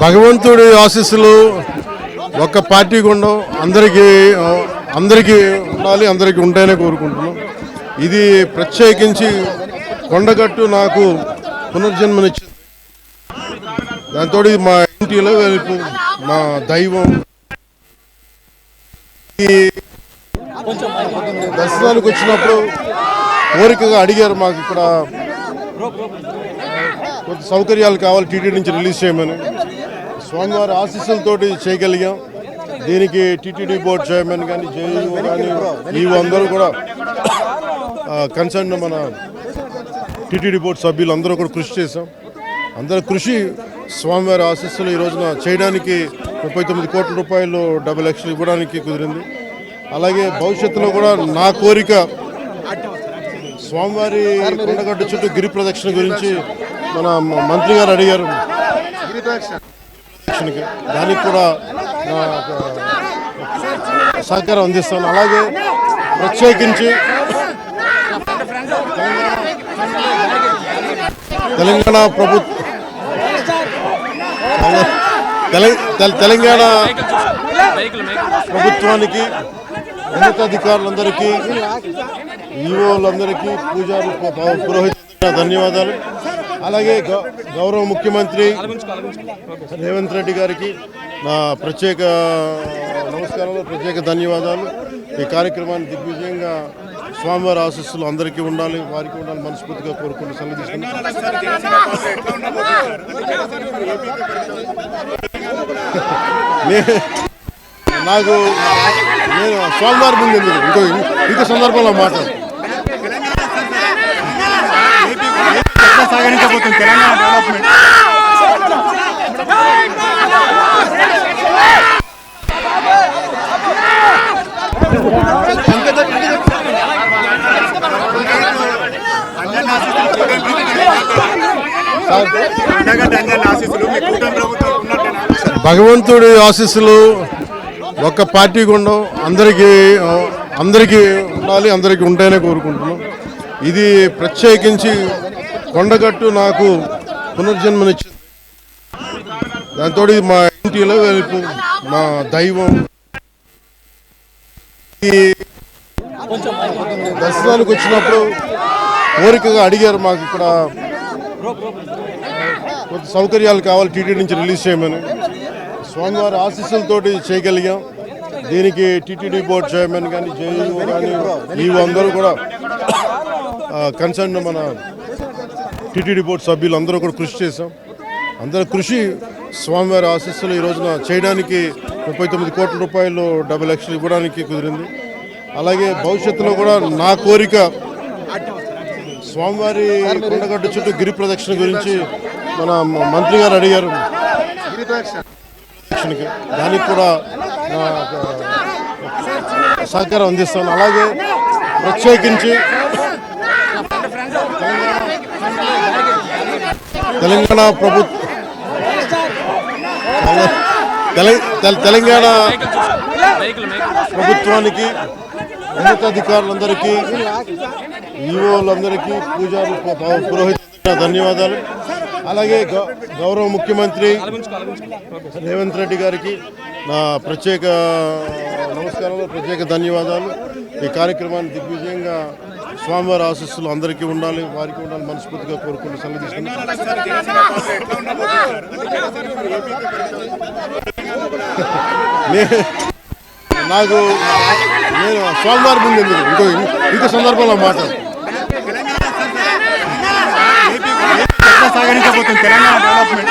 భగవంతుడి ఆశీస్సులు ఒక్క పార్టీకి ఉండవు, అందరికీ ఉండాలి, అందరికీ ఉంటాయనే కోరుకుంటున్నాం. ఇది ప్రత్యేకించి కొండగట్టు నాకు పునర్జన్మనిచ్చింది. దాంతో మా ఇంటిలో వెళ్ళిపో మా దైవం. ఈ దర్శనానికి వచ్చినప్పుడు కోరికగా అడిగారు, మాకు ఇక్కడ కొంత సౌకర్యాలు కావాలి, టీటీడీ నుంచి రిలీజ్ చేయమని. స్వామివారి ఆశీస్సులతోటి చేయగలిగాం. దీనికి టీటీడీ బోర్డు చైర్మన్ కానీ, జేఈఓ కానీ, ఈవో అందరూ కూడా కన్సర్న్ మన టీటీడీ బోర్డు సభ్యులు అందరూ కూడా కృషి చేశాం. అందరూ కృషి స్వామివారి ఆశీస్సులు ఈ రోజున చేయడానికి 39 కోట్ల రూపాయలు 70 లక్షలు ఇవ్వడానికి కుదిరింది. అలాగే భవిష్యత్తులో కూడా నా కోరిక స్వామివారి కొండగట్టు చుట్టూ గిరి ప్రదక్షిణ గురించి మన మంత్రి గారు అడిగారు. దానికి కూడా సహకారం అందిస్తాను. అలాగే ప్రత్యేకించి తెలంగాణ ప్రభుత్వానికి, ఉన్నతాధికారులందరికీ, ఈవోలందరికీ, పూజారు పురోహితులకు ధన్యవాదాలు. అలాగే గౌరవ ముఖ్యమంత్రి రేవంత్ రెడ్డి గారికి నా ప్రత్యేక నమస్కారాలు, ప్రత్యేక ధన్యవాదాలు. ఈ కార్యక్రమాన్ని దిగ్విజయంగా స్వామివారి ఆశీస్సులు అందరికీ ఉండాలి, వారికి ఉండాలి మనస్ఫూర్తిగా కోరుకుంటూ సెలవు తీసుకున్నాను. నేను స్వామివారి ముందు ఇంకో సందర్భంలో మాట్లాడు సాగరించబోతుంది తెలంగాణ డెవలప్మెంట్. భగవంతుడి ఆశీస్సులు ఒక్క పార్టీకి ఉండవు, అందరికీ ఉండాలి, అందరికీ ఉంటాయనే కోరుకుంటున్నాం. ఇది ప్రత్యేకించి కొండగట్టు నాకు పునర్జన్మనిచ్చింది. దాంతో మా ఇంటిలో వెళ్ళిపో మా దైవం. ఈ దర్శనానికి వచ్చినప్పుడు కోరికగా అడిగారు, మాకు ఇక్కడ కొంత సౌకర్యాలు కావాలి, టీటీడీ నుంచి రిలీజ్ చేయమని. స్వామివారి ఆశీస్సులతోటి చేయగలిగాం. దీనికి టీటీడీ బోర్డు చైర్మన్ కానీ, జేఈఓ కానీ, ఈవో అందరూ కూడా కన్సర్న్ మన టీటీడీ బోర్డు సభ్యులు అందరూ కూడా కృషి చేశాం. అందరూ కృషి స్వామివారి ఆశీస్సులు ఈ రోజున చేయడానికి 39 కోట్ల రూపాయలు 70 లక్షలు ఇవ్వడానికి కుదిరింది. అలాగే భవిష్యత్తులో కూడా నా కోరిక స్వామివారి కొండగట్టు చుట్టూ గిరి ప్రదక్షిణ గురించి మన మంత్రి గారు అడిగారు. దానికి కూడా సహకారం అందిస్తాను. అలాగే ప్రత్యేకించి తెలంగాణ ప్రభుత్వానికి, ఉన్నతాధికారులందరికీ, ఈవోలందరికీ, పూజారు పురోహితులకు ధన్యవాదాలు. అలాగే గౌరవ ముఖ్యమంత్రి రేవంత్ రెడ్డి గారికి నా ప్రత్యేక నమస్కారాలు, ప్రత్యేక ధన్యవాదాలు. ఈ కార్యక్రమాన్ని దిగ్విజయంగా స్వామివారి ఆశీస్సులు అందరికీ ఉండాలి, వారికి ఉండాలి మనస్ఫూర్తిగా కోరుకుంటూ సెలవు తీసుకున్నాను. నేను స్వామివారి ముందు ఇంకో సందర్భంలో మాట్లాడు సాగరించబోతుంది తెలంగాణ డెవలప్మెంట్.